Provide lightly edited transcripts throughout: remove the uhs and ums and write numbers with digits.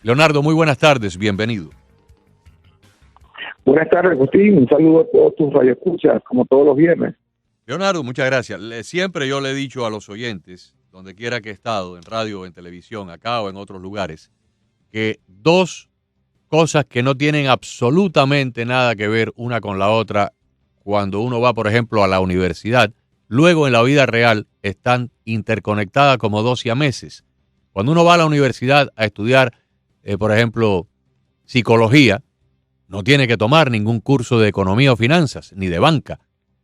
Leonardo, muy buenas tardes, bienvenido. Buenas tardes, Agustín. Un saludo a todos tus radioescuchas, como todos los viernes. Leonardo, muchas gracias. Siempre yo le he dicho a los oyentes, donde quiera que he estado, en radio o en televisión, acá o en otros lugares, que dos cosas que no tienen absolutamente nada que ver una con la otra cuando uno va, por ejemplo, a la universidad, luego en la vida real están interconectadas como dos siameses. Cuando uno va a la universidad a estudiar, por ejemplo, psicología, no tiene que tomar ningún curso de economía o finanzas, ni de banca.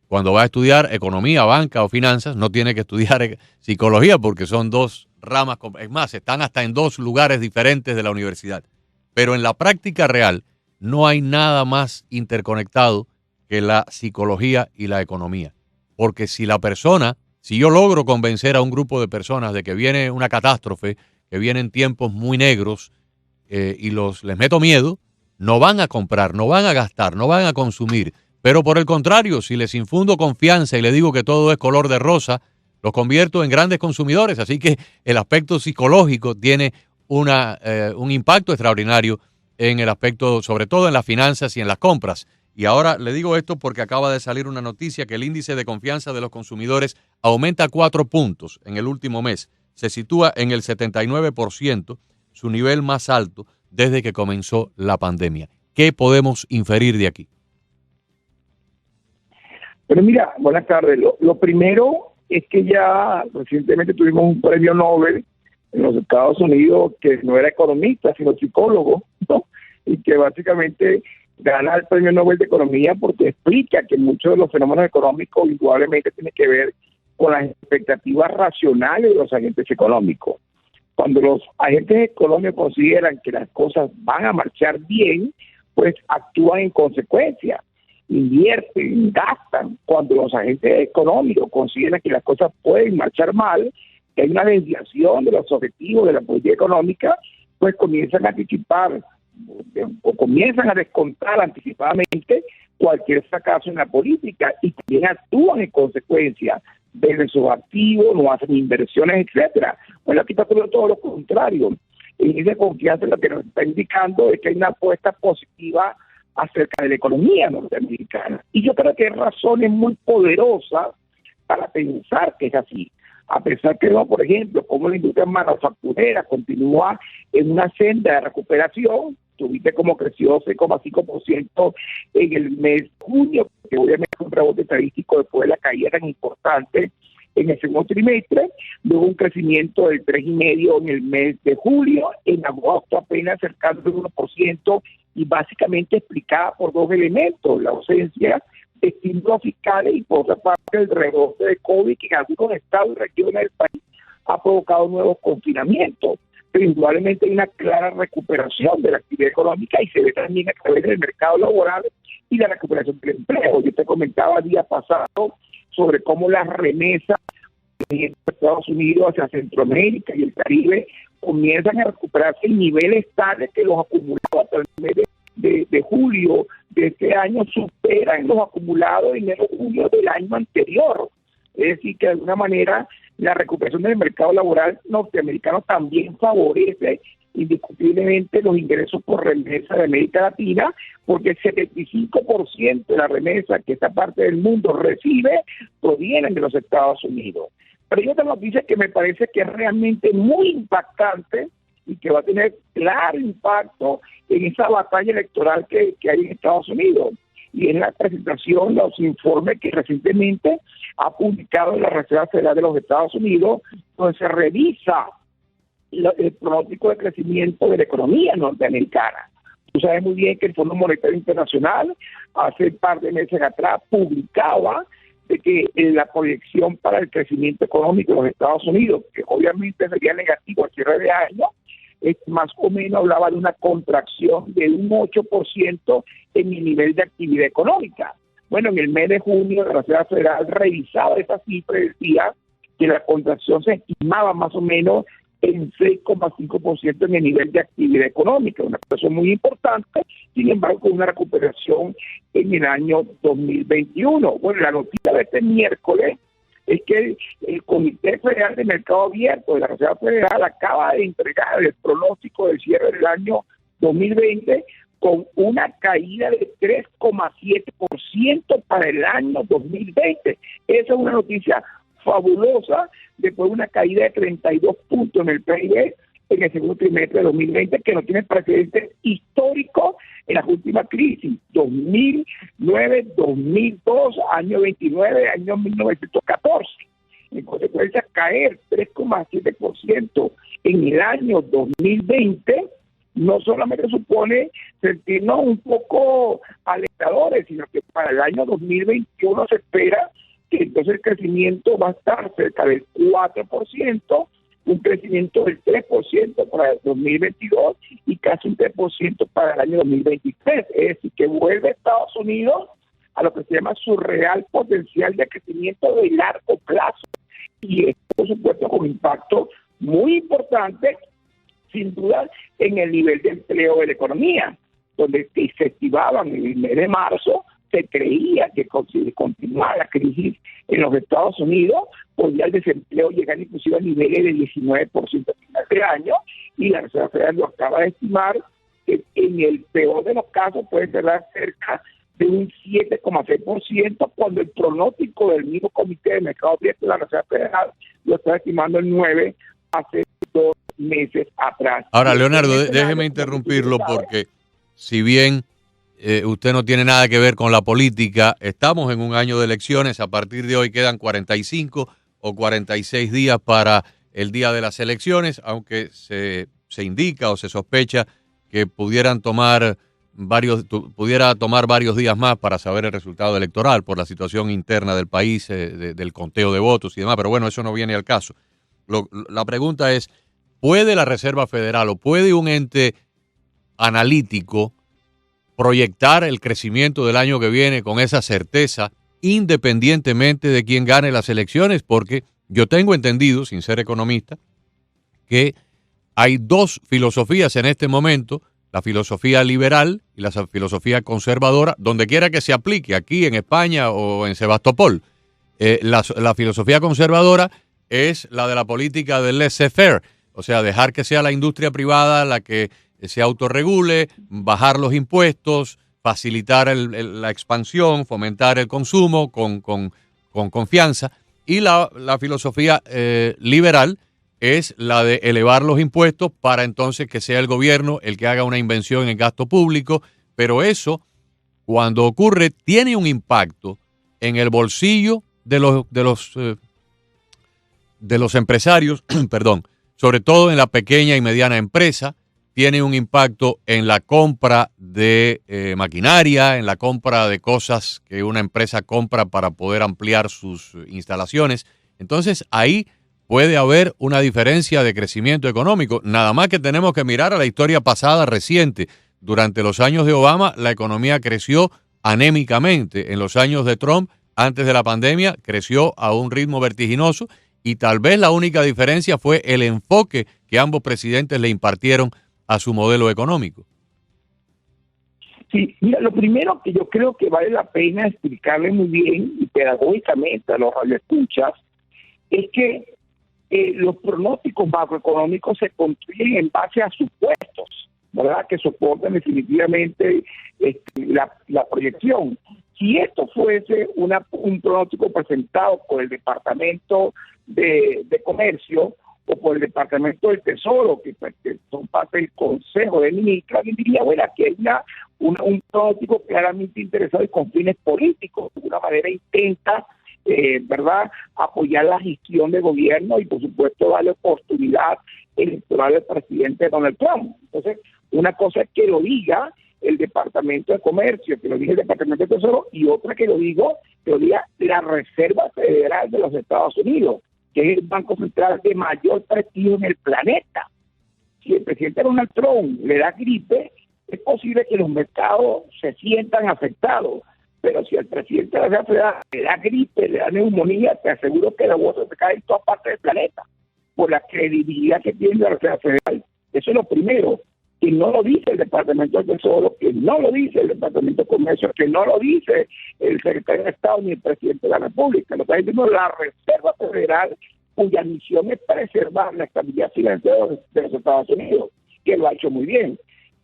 Cuando va a estudiar economía, banca o finanzas, no tiene que estudiar psicología porque son dos ramas. Es más, están hasta en dos lugares diferentes de la universidad. Pero en la práctica real no hay nada más interconectado que la psicología y la economía. Porque si yo logro convencer a un grupo de personas de que viene una catástrofe, que vienen tiempos muy negros y les meto miedo, no van a comprar, no van a gastar, no van a consumir. Pero por el contrario, si les infundo confianza y les digo que todo es color de rosa, los convierto en grandes consumidores. Así que el aspecto psicológico tiene un impacto extraordinario en el aspecto, sobre todo en las finanzas y en las compras. Y ahora le digo esto porque acaba de salir una noticia que el índice de confianza de los consumidores aumenta 4 puntos en el último mes. Se sitúa en el 79%, su nivel más alto desde que comenzó la pandemia. ¿Qué podemos inferir de aquí? Pero mira, buenas tardes. Lo primero es que ya recientemente tuvimos un premio Nobel en los Estados Unidos que no era economista, sino psicólogo, ¿no? Y que básicamente gana el premio Nobel de Economía porque explica que muchos de los fenómenos económicos indudablemente tienen que ver con las expectativas racionales de los agentes económicos. Cuando los agentes económicos consideran que las cosas van a marchar bien, pues actúan en consecuencia, invierten, gastan. Cuando los agentes económicos consideran que las cosas pueden marchar mal, que hay una desviación de los objetivos de la política económica, pues comienzan a anticipar o comienzan a descontar anticipadamente cualquier fracaso en la política y también actúan en consecuencia, venden sus activos, no hacen inversiones, etcétera. Bueno, aquí está todo lo contrario. En esa confianza lo que nos está indicando es que hay una apuesta positiva acerca de la economía norteamericana. Y yo creo que hay razones muy poderosas para pensar que es así. A pesar que, por ejemplo, como la industria manufacturera continúa en una senda de recuperación, tuviste como creció 6,5% en el mes de junio, que obviamente es un rebote estadístico después de la caída tan importante en el segundo trimestre, luego un crecimiento del 3,5% en el mes de julio, en agosto apenas cercano del 1%, y básicamente explicada por dos elementos: la ausencia de estímulos fiscales y por otra parte el rebote de COVID que en algunos estados y regiones del país ha provocado nuevos confinamientos. Pero indudablemente hay una clara recuperación de la actividad económica y se ve también a través del mercado laboral y la recuperación del empleo. Yo te comentaba el día pasado sobre cómo las remesas de Estados Unidos hacia Centroamérica y el Caribe comienzan a recuperarse en niveles tales que los acumulados hasta el mes de julio de este año superan los acumulados en enero-julio del año anterior. Es decir, que de alguna manera la recuperación del mercado laboral norteamericano también favorece indiscutiblemente los ingresos por remesa de América Latina, porque el 75% de la remesa que esta parte del mundo recibe provienen de los Estados Unidos. Pero hay otra noticia que me parece que es realmente muy impactante y que va a tener claro impacto en esa batalla electoral que hay en Estados Unidos. Y es la presentación de los informes que recientemente ha publicado la Reserva Federal de los Estados Unidos, donde se revisa el pronóstico de crecimiento de la economía norteamericana. Tú sabes muy bien que el Fondo Monetario Internacional hace un par de meses atrás publicaba de que la proyección para el crecimiento económico de los Estados Unidos, que obviamente sería negativo al cierre de año, más o menos hablaba de una contracción de un 8% en el nivel de actividad económica. Bueno, en el mes de junio la Reserva Federal revisaba esa cifra y decía que la contracción se estimaba más o menos en 6,5% en el nivel de actividad económica, una situación muy importante, sin embargo con una recuperación en el año 2021. Bueno, la noticia de este miércoles es que el Comité Federal de Mercado Abierto de la Reserva Federal acaba de entregar el pronóstico del cierre del año 2020 con una caída de 3,7% para el año 2020. Esa es una noticia fabulosa después de una caída de 32 puntos en el PIB en el segundo trimestre de 2020, que no tiene precedentes históricos en las últimas crisis, 2009, 2002, año 29, año 1914. En consecuencia, caer 3,7% en el año 2020 no solamente supone sentirnos un poco alentadores, sino que para el año 2021 se espera que entonces el crecimiento va a estar cerca del 4%, un crecimiento del 3% para el 2022 y casi un 3% para el año 2023. Es decir, que vuelve Estados Unidos a lo que se llama su real potencial de crecimiento de largo plazo. Y esto, por supuesto, con impacto muy importante, sin duda, en el nivel de empleo de la economía, donde se estimaban en el mes de marzo, se creía que si continuaba la crisis en los Estados Unidos, podía el desempleo llegar inclusive a niveles del 19% a final de año, y la Reserva Federal lo acaba de estimar que en el peor de los casos puede cerrar cerca de un 7,6%, cuando el pronóstico del mismo Comité de Mercado Abierto de la Reserva Federal lo está estimando en 9 hace 2 meses atrás. Ahora, Leonardo, déjeme interrumpirlo porque si bien usted no tiene nada que ver con la política, estamos en un año de elecciones, a partir de hoy quedan 45 o 46 días para el día de las elecciones, aunque se indica o se sospecha que pudiera tomar varios días más para saber el resultado electoral por la situación interna del país, del conteo de votos y demás, pero bueno, eso no viene al caso. La pregunta es, ¿puede la Reserva Federal o puede un ente analítico proyectar el crecimiento del año que viene con esa certeza, independientemente de quién gane las elecciones? Porque yo tengo entendido, sin ser economista, que hay dos filosofías en este momento, la filosofía liberal y la filosofía conservadora, donde quiera que se aplique, aquí en España o en Sebastopol. La filosofía conservadora es la de la política del laissez-faire, o sea, dejar que sea la industria privada la que se autorregule, bajar los impuestos, facilitar la expansión, fomentar el consumo con confianza. Y la filosofía liberal es la de elevar los impuestos para entonces que sea el gobierno el que haga una inversión en gasto público, pero eso, cuando ocurre, tiene un impacto en el bolsillo de los empresarios, perdón, sobre todo en la pequeña y mediana empresa. Tiene un impacto en la compra de maquinaria, en la compra de cosas que una empresa compra para poder ampliar sus instalaciones. Entonces, ahí puede haber una diferencia de crecimiento económico. Nada más que tenemos que mirar a la historia pasada reciente. Durante los años de Obama, la economía creció anémicamente. En los años de Trump, antes de la pandemia, creció a un ritmo vertiginoso. Y tal vez la única diferencia fue el enfoque que ambos presidentes le impartieron a su modelo económico. Sí, mira, lo primero que yo creo que vale la pena explicarle muy bien y pedagógicamente a los radioescuchas es que los pronósticos macroeconómicos se construyen en base a supuestos, ¿verdad?, que soportan definitivamente la proyección. Si esto fuese un pronóstico presentado por el Departamento de Comercio o por el Departamento del Tesoro, que son parte del Consejo de Ministros, alguien diría, bueno, aquí hay un pronóstico claramente interesado y con fines políticos, de alguna manera intenta, ¿verdad?, apoyar la gestión de gobierno y, por supuesto, darle oportunidad electoral al presidente Donald Trump. Entonces, una cosa es que lo diga el Departamento de Comercio, que lo diga el Departamento de Tesoro, y otra que lo diga la Reserva Federal de los Estados Unidos, que es el banco central de mayor prestigio en el planeta. Si el presidente Donald Trump le da gripe, es posible que los mercados se sientan afectados, pero si al presidente de la Reserva Federal le da gripe, le da neumonía, te aseguro que la bolsa se cae en todas partes del planeta, por la credibilidad que tiene la Reserva Federal. Eso es lo primero. que no lo dice el Departamento del Tesoro, que no lo dice el Departamento de Comercio, que no lo dice el secretario de Estado ni el presidente de la República. Lo está diciendo la Reserva Federal, cuya misión es preservar la estabilidad financiera de los Estados Unidos, que lo ha hecho muy bien.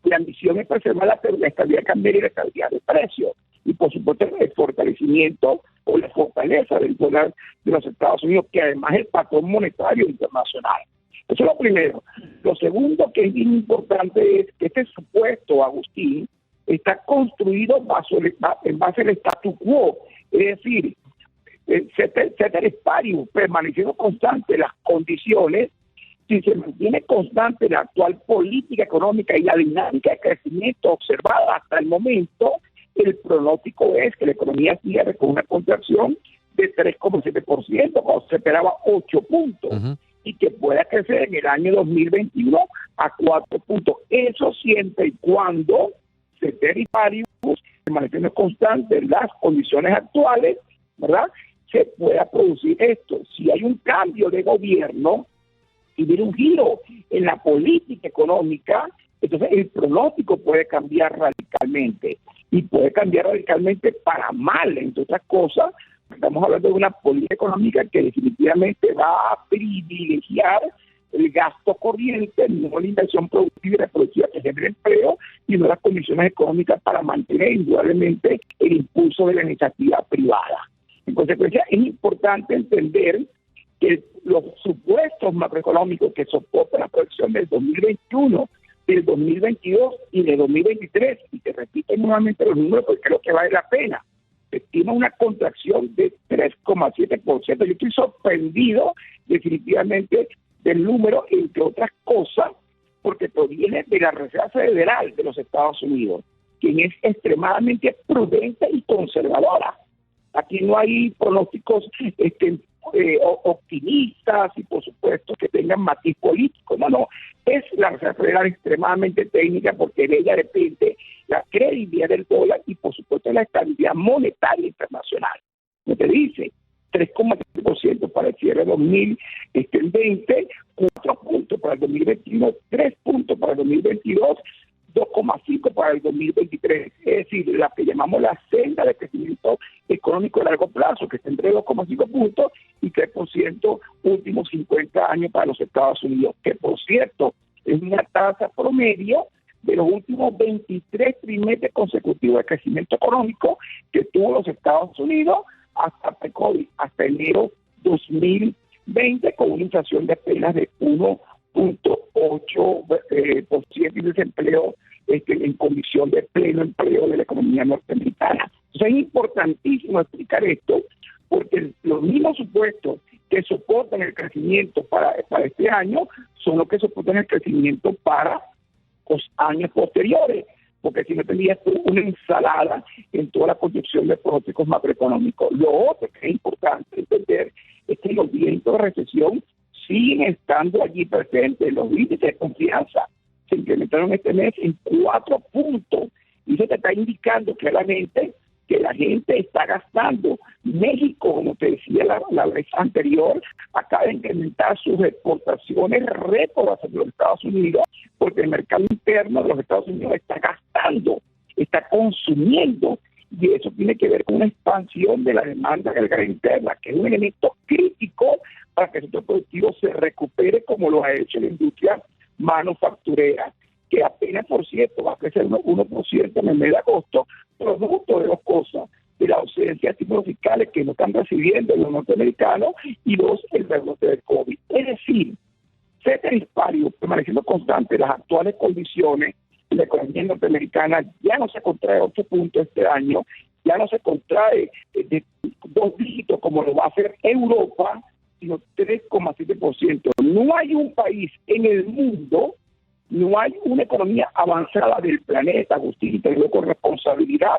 La misión es preservar la estabilidad cambiaria y la estabilidad de precios. Y por supuesto el fortalecimiento o la fortaleza del dólar de los Estados Unidos, que además es el patrón monetario internacional. Eso es lo primero. Lo segundo que es bien importante es que este supuesto, Agustín, está construido en base al statu quo, es decir, ceteris paribus, permaneciendo constante las condiciones. Si se mantiene constante la actual política económica y la dinámica de crecimiento observada hasta el momento, el pronóstico es que la economía cierre con una contracción de 3,7%, cuando se esperaba 8 puntos, y que pueda crecer en el año 2021 a 4 puntos. Eso siempre y cuando ceteris paribus, permaneciendo constante las condiciones actuales, ¿verdad?, se pueda producir esto. Si hay un cambio de gobierno, y viene un giro en la política económica, entonces el pronóstico puede cambiar radicalmente, y puede cambiar radicalmente para mal, entre otras cosas. Estamos hablando de una política económica que definitivamente va a privilegiar el gasto corriente, no la inversión productiva y reproductiva que genera empleo, sino las condiciones económicas para mantener indudablemente el impulso de la iniciativa privada. En consecuencia, es importante entender que los supuestos macroeconómicos que soportan la proyección del 2021, del 2022 y del 2023, y te repito nuevamente los números porque creo que vale la pena, se estima una contracción de 3,7%. Yo estoy sorprendido definitivamente del número, entre otras cosas, porque proviene de la Reserva Federal de los Estados Unidos, quien es extremadamente prudente y conservadora. Aquí no hay pronósticos optimistas y por supuesto que tengan matiz político. No, es la Reserva Federal extremadamente técnica, porque de ella depende la credibilidad del dólar y por supuesto la estabilidad monetaria internacional. Como te dice, 3,7% para el cierre de 2020, 4 puntos para el 2021, 3 puntos para el 2022, 2,5 para el 2023, es decir, la que llamamos la senda de crecimiento económico a largo plazo, que está entre 2,5 puntos y 3% últimos 50 años para los Estados Unidos, que por cierto es una tasa promedio de los últimos 23 trimestres consecutivos de crecimiento económico que tuvo los Estados Unidos hasta pre-COVID, hasta enero 2020, con una inflación de apenas de 1,8% y desempleo en condición de pleno empleo de la economía norteamericana. Entonces es importantísimo explicar esto, porque los mismos supuestos que soportan el crecimiento para este año son los que soportan el crecimiento para los años posteriores, porque si no tendrías una ensalada en toda la construcción de pronósticos macroeconómicos. Lo otro que es importante entender es que los vientos de recesión siguen estando allí presentes. Los índices de confianza se incrementaron este mes en 4 puntos, y eso te está indicando claramente que la gente está gastando. México, como te decía la vez anterior, acaba de incrementar sus exportaciones récord hacia los Estados Unidos, porque el mercado interno de los Estados Unidos está gastando, está consumiendo, y eso tiene que ver con una expansión de la demanda agregada interna, que es un elemento crítico para que el sector productivo se recupere, como lo ha hecho la industria manufacturera, que apenas, por cierto, va a crecer 1% en el mes de agosto, producto de dos cosas: de la ausencia de estímulos fiscales que no están recibiendo los norteamericanos, y dos, el rebote del COVID. Es decir, ceteris paribus, permaneciendo constante las actuales condiciones, la economía norteamericana ya no se contrae 8 puntos este año, ya no se contrae de 2 dígitos como lo va a hacer Europa, sino 3,7%. No hay un país en el mundo, no hay una economía avanzada del planeta, Agustín, y te digo con responsabilidad,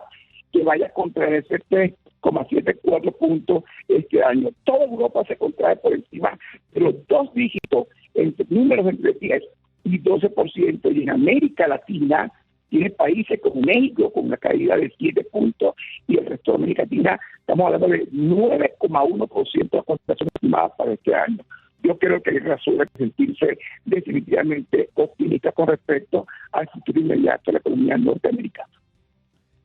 que vaya a contraerse 3,74 puntos este año. Toda Europa se contrae por encima de los 2 dígitos, entre números entre 10 y 12%, y en América Latina tiene países como México con una caída de 7 puntos, y el resto de América Latina estamos hablando de 9,1% de contratación estimada para este año. yo creo que hay razón de sentirse definitivamente optimista con respecto al futuro inmediato de la economía norteamericana.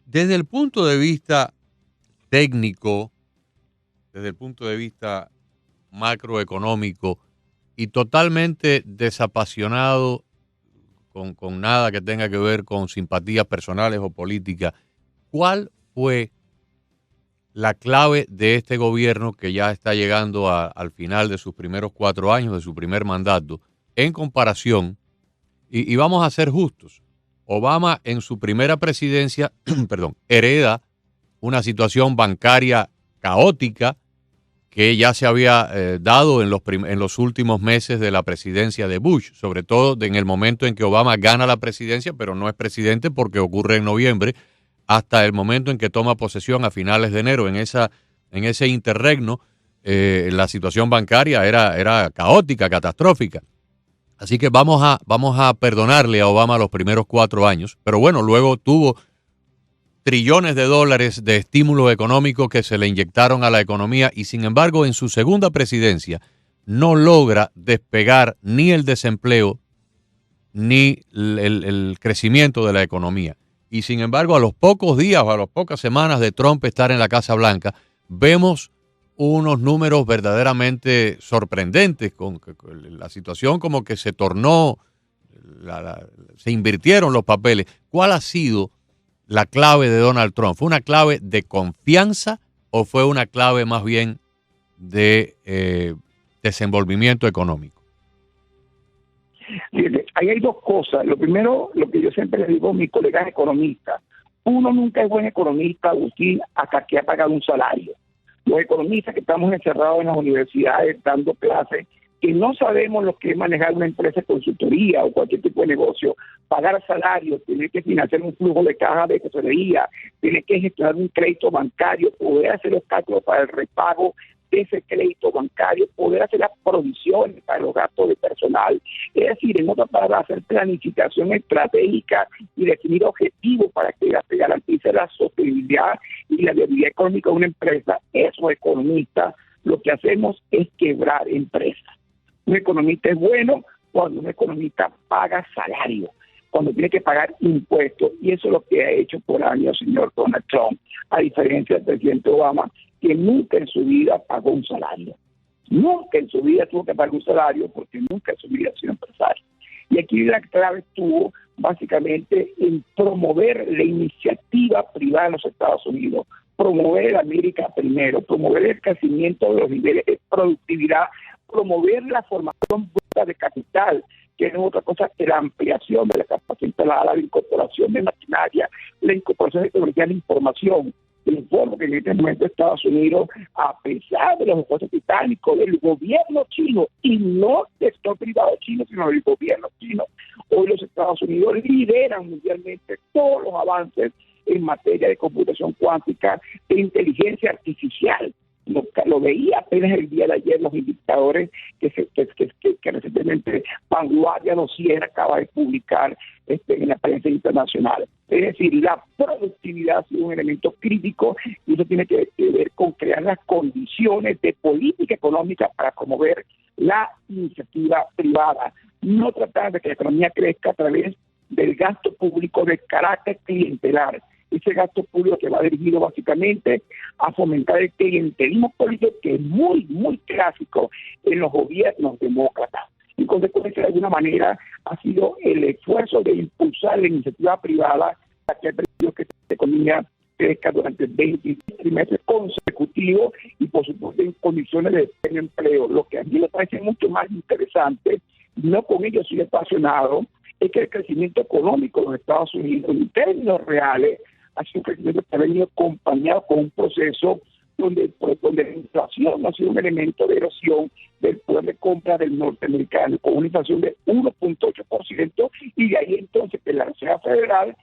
Desde el punto de vista técnico, desde el punto de vista macroeconómico y totalmente desapasionado con nada que tenga que ver con simpatías personales o políticas, ¿cuál fue la clave de este gobierno que ya está llegando al final de sus primeros 4 años, de su primer mandato, en comparación, y vamos a ser justos? Obama en su primera presidencia, perdón, hereda una situación bancaria caótica que ya se había dado en los últimos meses de la presidencia de Bush, sobre todo en el momento en que Obama gana la presidencia, pero no es presidente porque ocurre en noviembre, hasta el momento en que toma posesión a finales de enero. En ese interregno, la situación bancaria era caótica, catastrófica. Así que vamos a perdonarle a Obama los primeros 4 años, pero bueno, luego tuvo trillones de dólares de estímulos económicos que se le inyectaron a la economía y sin embargo en su segunda presidencia no logra despegar ni el desempleo ni el crecimiento de la economía. Y sin embargo a los pocos días o a las pocas semanas de Trump estar en la Casa Blanca, vemos unos números verdaderamente sorprendentes, con la situación como que se tornó, se invirtieron los papeles. ¿Cuál ha sido la clave de Donald Trump? ¿Fue una clave de confianza o fue una clave más bien de desenvolvimiento económico? Ahí hay dos cosas. Lo primero, lo que yo siempre le digo a mis colegas economistas: uno nunca es buen economista, Agustín, hasta que ha pagado un salario. Los economistas que estamos encerrados en las universidades dando clases, que no sabemos lo que es manejar una empresa de consultoría o cualquier tipo de negocio, pagar salarios, tener que financiar un flujo de caja de tesorería, tener que gestionar un crédito bancario, poder hacer los cálculos para el repago de ese crédito bancario, poder hacer las provisiones para los gastos de personal. Es decir, en otras palabras, hacer planificación estratégica y definir objetivos para que se garantice la sostenibilidad y la viabilidad económica de una empresa. Esos economistas lo que hacemos es quebrar empresas. Un economista es bueno cuando un economista paga salario, cuando tiene que pagar impuestos, y eso es lo que ha hecho por años el señor Donald Trump, a diferencia del presidente Obama, que nunca en su vida pagó un salario. Nunca en su vida tuvo que pagar un salario porque nunca en su vida ha sido empresario. Y aquí la clave estuvo básicamente en promover la iniciativa privada en los Estados Unidos, promover el América primero, promover el crecimiento de los niveles de productividad, promover la formación bruta de capital, que no es otra cosa que la ampliación de la capacidad instalada, la incorporación de maquinaria, la incorporación de tecnología de información. El informe que en este momento Estados Unidos, a pesar de los esfuerzos titánicos del gobierno chino, y no del sector privado chino, sino del gobierno chino, hoy los Estados Unidos lideran mundialmente todos los avances en materia de computación cuántica e inteligencia artificial. Lo veía apenas el día de ayer los indicadores que recientemente Vanguardia Dossier acaba de publicar en la prensa internacional. Es decir, la productividad ha sido un elemento crítico y eso tiene que ver con crear las condiciones de política económica para promover la iniciativa privada. No tratar de que la economía crezca a través del gasto público de carácter clientelar. Ese gasto público que va dirigido básicamente a fomentar el clientelismo político, que es muy, muy clásico en los gobiernos demócratas. En consecuencia, de alguna manera, ha sido el esfuerzo de impulsar la iniciativa privada para que ha permitido que esta economía crezca durante 20 trimestres consecutivos y, por supuesto, en condiciones de pleno empleo. Lo que a mí me parece mucho más interesante, no con ello soy apasionado, es que el crecimiento económico de los Estados Unidos, en términos reales, ha sido un crecimiento que ha venido acompañado con un proceso donde la inflación ha sido un elemento de erosión del poder de compra del norteamericano, con una inflación de 1.8%, y de ahí entonces que la Reserva Federal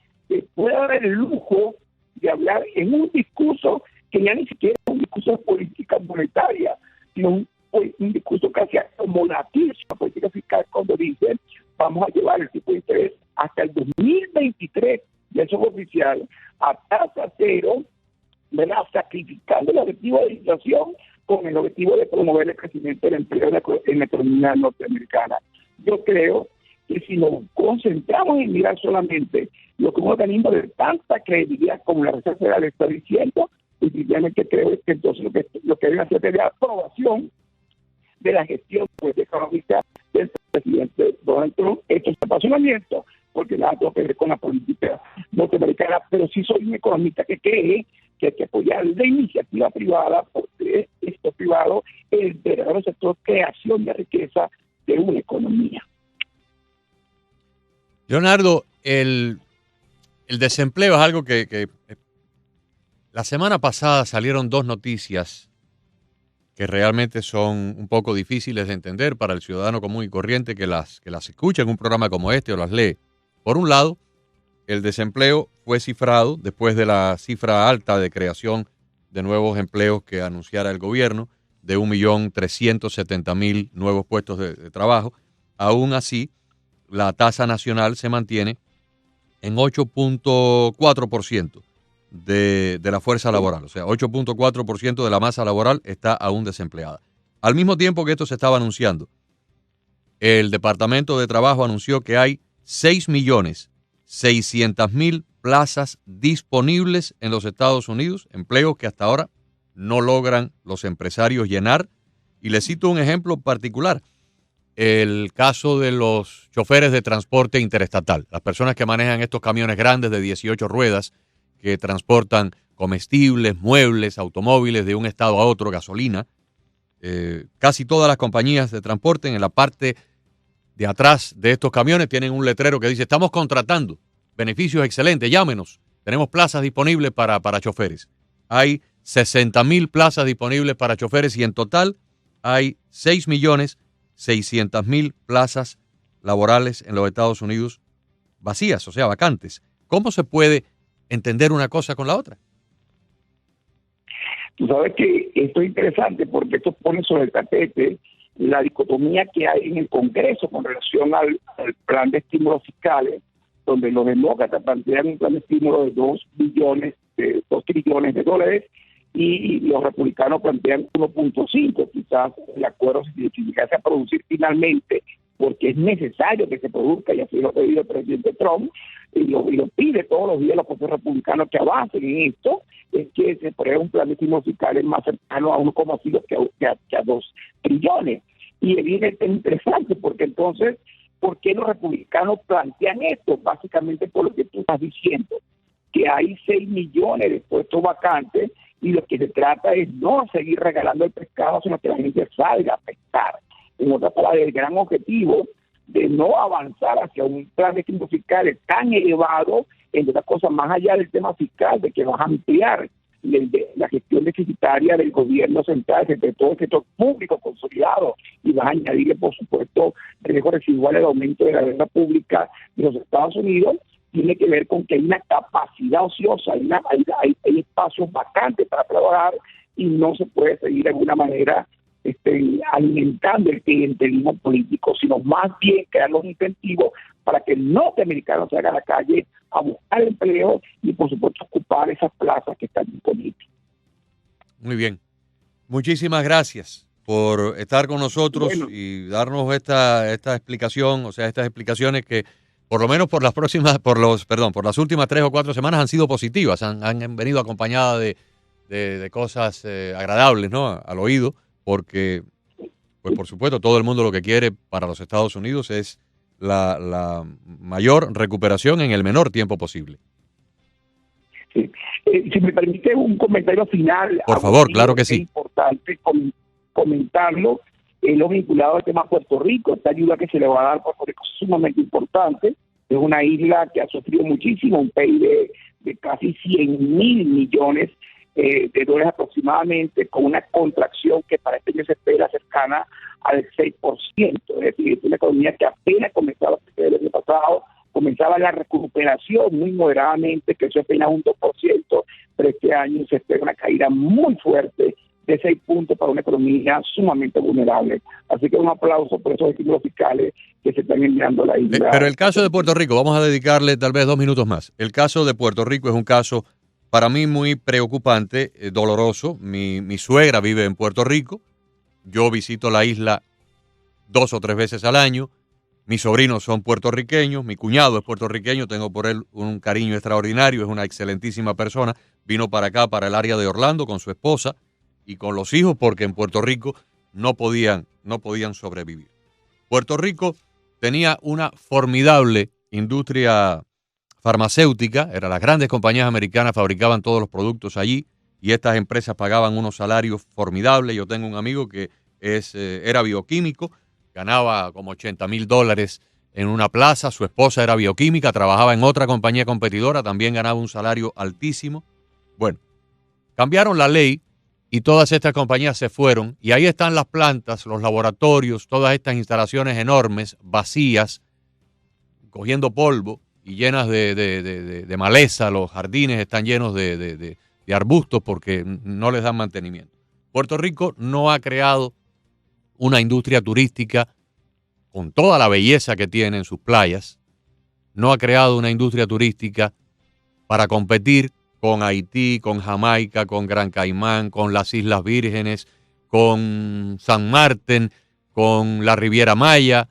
pueda dar el lujo de hablar en un discurso que ya ni siquiera es un discurso de política monetaria, sino un discurso casi como la política fiscal, cuando dicen vamos a llevar el tipo de interés hasta el 2023, y eso es oficial, a tasa cero, ¿verdad?, sacrificando el objetivo de inflación con el objetivo de promover el crecimiento del empleo en la economía norteamericana. Yo creo que si nos concentramos en mirar solamente lo que un organismo de tanta credibilidad como la Reserva Federal está diciendo, definitivamente creo que entonces lo que debe hacer es la aprobación de la gestión económica del presidente Donald Trump. Esto es apasionamiento, porque nada tiene que ver con la política norteamericana, pero sí soy un economista que cree que hay que apoyar la iniciativa privada, porque esto privado es el verdadero sector de creación de riqueza de una economía. Leonardo, el desempleo es algo que la semana pasada salieron dos noticias que realmente son un poco difíciles de entender para el ciudadano común y corriente que las escucha en un programa como este o las lee. Por un lado, el desempleo fue cifrado después de la cifra alta de creación de nuevos empleos que anunciara el gobierno, de 1.370.000 nuevos puestos de trabajo. Aún así, la tasa nacional se mantiene en 8.4% de la fuerza laboral. O sea, 8.4% de la masa laboral está aún desempleada. Al mismo tiempo que esto se estaba anunciando, el Departamento de Trabajo anunció que hay 6.600.000 plazas disponibles en los Estados Unidos, empleos que hasta ahora no logran los empresarios llenar. Y les cito un ejemplo particular. El caso de los choferes de transporte interestatal, las personas que manejan estos camiones grandes de 18 ruedas que transportan comestibles, muebles, automóviles de un estado a otro, gasolina. Casi todas las compañías de transporte en la parte de atrás de estos camiones tienen un letrero que dice: estamos contratando, beneficios excelentes, llámenos, tenemos plazas disponibles para choferes. Hay 60.000 plazas disponibles para choferes y en total hay 6.600.000 plazas laborales en los Estados Unidos vacías, o sea, vacantes. ¿Cómo se puede entender una cosa con la otra? Tú sabes que esto es interesante porque esto pone sobre el tapete la dicotomía que hay en el Congreso con relación al plan de estímulos fiscales, donde los demócratas plantean un plan de estímulo de 2 trillones de dólares y los republicanos plantean 1.5. Quizás el acuerdo se llegase a producir finalmente, porque es necesario que se produzca, y así lo ha pedido el presidente Trump, y lo pide todos los días los propios republicanos que avancen en esto, es que se pruebe un plan de estímulos fiscales más cercano a 1,5 que a 2 trillones. Y es bien interesante, porque entonces, ¿por qué los republicanos plantean esto? Básicamente por lo que tú estás diciendo, que hay 6 millones de puestos vacantes y lo que se trata es no seguir regalando el pescado, sino que la gente salga a pescar. En otras palabras, el gran objetivo de no avanzar hacia un plan de estímulos fiscales tan elevado, entre otras cosas, más allá del tema fiscal, de que vas a ampliar la gestión deficitaria del gobierno central, entre todo el sector público consolidado, y vas a añadirle, por supuesto, riesgos residuales de aumento de la deuda pública de los Estados Unidos, tiene que ver con que hay una capacidad ociosa, hay espacios vacantes para trabajar y no se puede seguir de alguna manera alimentando el clientelismo político, sino más bien crear los incentivos para que el norteamericano se haga a la calle a buscar empleo y, por supuesto, ocupar esas plazas que están disponibles. Muy bien. Muchísimas gracias por estar con nosotros y darnos esta explicación, o sea, estas explicaciones que por lo menos por las últimas 3 o 4 semanas han sido positivas, han venido acompañadas de cosas agradables, ¿no? Al oído, porque, pues por supuesto, todo el mundo lo que quiere para los Estados Unidos es la mayor recuperación en el menor tiempo posible. Sí. Si me permite un comentario final. Por favor, claro que sí. Es importante comentarlo. Lo vinculado al tema Puerto Rico, esta ayuda que se le va a dar a Puerto Rico es sumamente importante. Es una isla que ha sufrido muchísimo, un PIB de casi 100.000 millones de dólares aproximadamente, con una contracción que para este año se espera cercana al 6%. Es decir, es una economía que apenas comenzaba el año pasado, comenzaba la recuperación muy moderadamente, creció apenas un 2%, pero este año se espera una caída muy fuerte de 6 puntos para una economía sumamente vulnerable. Así que un aplauso por esos estímulos fiscales que se están enviando a la isla. Pero el caso de Puerto Rico, vamos a dedicarle tal vez 2 minutos más. El caso de Puerto Rico es un caso para mí muy preocupante, doloroso. Mi suegra vive en Puerto Rico. Yo visito la isla 2 o 3 veces al año. Mis sobrinos son puertorriqueños, mi cuñado es puertorriqueño, tengo por él un cariño extraordinario, es una excelentísima persona. Vino para acá, para el área de Orlando, con su esposa y con los hijos, porque en Puerto Rico no podían sobrevivir. Puerto Rico tenía una formidable industria farmacéutica, las grandes compañías americanas fabricaban todos los productos allí y estas empresas pagaban unos salarios formidables. Yo tengo un amigo que era bioquímico, ganaba como $80,000 en una plaza, su esposa era bioquímica, trabajaba en otra compañía competidora, también ganaba un salario altísimo. Bueno, cambiaron la ley y todas estas compañías se fueron y ahí están las plantas, los laboratorios, todas estas instalaciones enormes, vacías, cogiendo polvo y llenas de maleza. Los jardines están llenos de arbustos porque no les dan mantenimiento. Puerto Rico no ha creado una industria turística con toda la belleza que tiene en sus playas. No ha creado una industria turística para competir con Haití, con Jamaica, con Gran Caimán, con las Islas Vírgenes, con San Martín, con la Riviera Maya.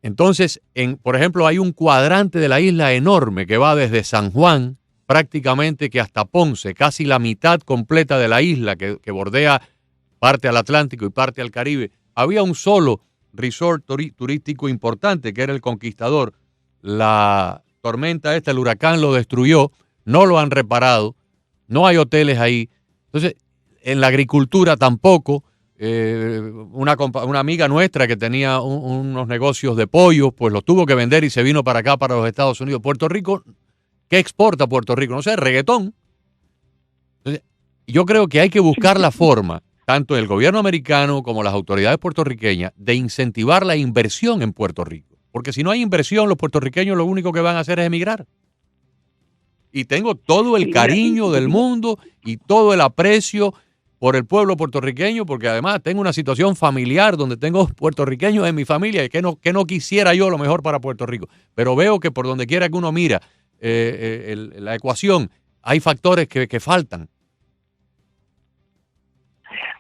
Entonces, por ejemplo, hay un cuadrante de la isla enorme que va desde San Juan prácticamente que hasta Ponce, casi la mitad completa de la isla que bordea parte al Atlántico y parte al Caribe. Había un solo resort turístico importante que era el Conquistador. La tormenta el huracán lo destruyó, no lo han reparado, no hay hoteles ahí. Entonces, en la agricultura tampoco. Una amiga nuestra que tenía unos negocios de pollo, pues los tuvo que vender y se vino para acá, para los Estados Unidos. Puerto Rico, ¿qué exporta Puerto Rico? No sé, reggaetón. Entonces, yo creo que hay que buscar la forma, tanto el gobierno americano como las autoridades puertorriqueñas, de incentivar la inversión en Puerto Rico. Porque si no hay inversión, los puertorriqueños lo único que van a hacer es emigrar. Y tengo todo el cariño del mundo y todo el aprecio por el pueblo puertorriqueño, porque además tengo una situación familiar donde tengo puertorriqueños en mi familia y que no quisiera yo lo mejor para Puerto Rico. Pero veo que por donde quiera que uno mira la ecuación, hay factores que faltan.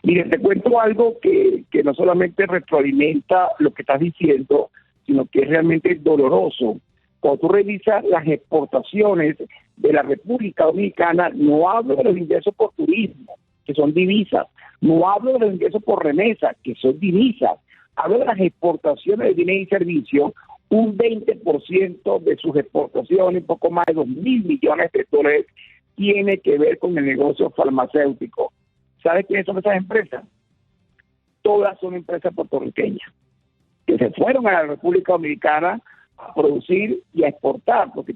Mire, te cuento algo que no solamente retroalimenta lo que estás diciendo, sino que es realmente doloroso. Cuando tú revisas las exportaciones de la República Dominicana, no hablo de los ingresos por turismo, que son divisas, no hablo de los ingresos por remesa, que son divisas, hablo de las exportaciones de bienes y servicios. Un 20% de sus exportaciones, poco más de $2,000 millones tiene que ver con el negocio farmacéutico. ¿Sabes quiénes son esas empresas? Todas son empresas puertorriqueñas que se fueron a la República Dominicana a producir y a exportar, porque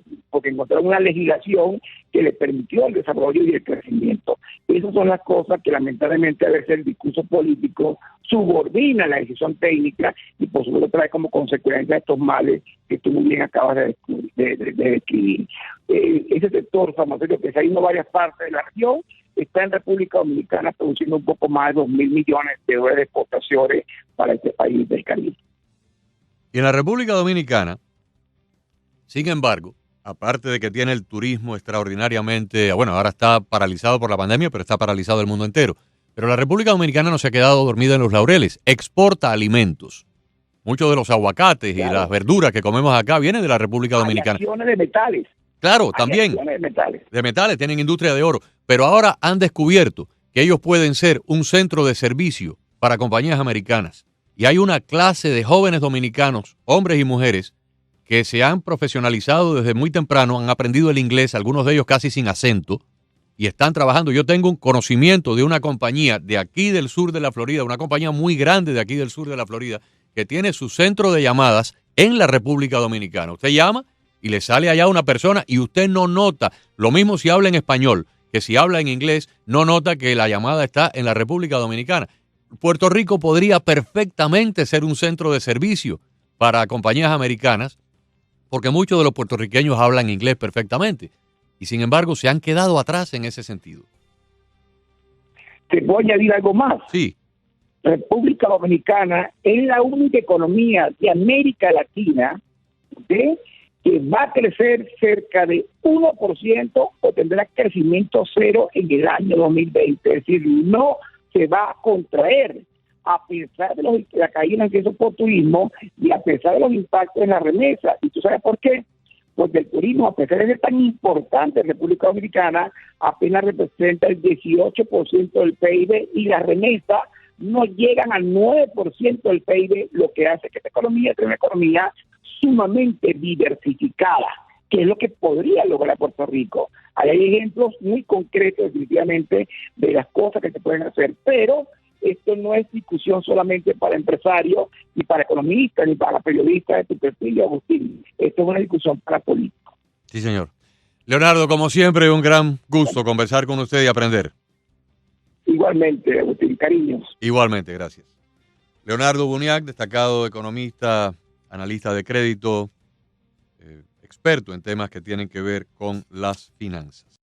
encontraron una legislación que les permitió el desarrollo y el crecimiento. Esas son las cosas que lamentablemente a veces el discurso político subordina la decisión técnica y por supuesto trae como consecuencia estos males que tú muy bien acabas de describir. Ese sector farmacéutico que se ha ido a varias partes de la región está en República Dominicana produciendo un poco más de $2,000 millones de exportaciones para este país del Caribe. Y en la República Dominicana, sin embargo, aparte de que tiene el turismo extraordinariamente, bueno, ahora está paralizado por la pandemia, pero está paralizado el mundo entero. Pero la República Dominicana no se ha quedado dormida en los laureles, exporta alimentos. Muchos de los aguacates y las verduras que comemos acá vienen de la República Dominicana. Hay acciones de metales. Claro, también. De metales, tienen industria de oro. Pero ahora han descubierto que ellos pueden ser un centro de servicio para compañías americanas. Y hay una clase de jóvenes dominicanos, hombres y mujeres, que se han profesionalizado desde muy temprano, han aprendido el inglés, algunos de ellos casi sin acento, y están trabajando. Yo tengo un conocimiento de una compañía de aquí del sur de la Florida, una compañía muy grande de aquí del sur de la Florida, que tiene su centro de llamadas en la República Dominicana. Usted llama y le sale allá una persona y usted no nota, lo mismo si habla en español, que si habla en inglés, no nota que la llamada está en la República Dominicana. Puerto Rico podría perfectamente ser un centro de servicio para compañías americanas, porque muchos de los puertorriqueños hablan inglés perfectamente y sin embargo se han quedado atrás en ese sentido. Te voy a añadir algo más. Sí. República Dominicana es la única economía de América Latina que va a crecer cerca de 1% o tendrá crecimiento cero en el año 2020. Es decir, no se va a contraer a pesar de la caída en el ingreso por turismo y a pesar de los impactos en la remesa. ¿Y tú sabes por qué? Porque el turismo, a pesar de ser tan importante en República Dominicana, apenas representa el 18% del PIB y las remesas no llegan al 9% del PIB, lo que hace que esta economía sea una economía sumamente diversificada, que es lo que podría lograr Puerto Rico. Ahí hay ejemplos muy concretos, definitivamente, de las cosas que se pueden hacer, pero esto no es discusión solamente para empresarios, ni para economistas, ni para periodistas de tu perfil, Agustín. Esto es una discusión para políticos. Sí, señor. Leonardo, como siempre, un gran gusto conversar con usted y aprender. Igualmente, Agustín, cariños. Igualmente, gracias. Leonardo Buniac, destacado economista, analista de crédito, experto en temas que tienen que ver con las finanzas.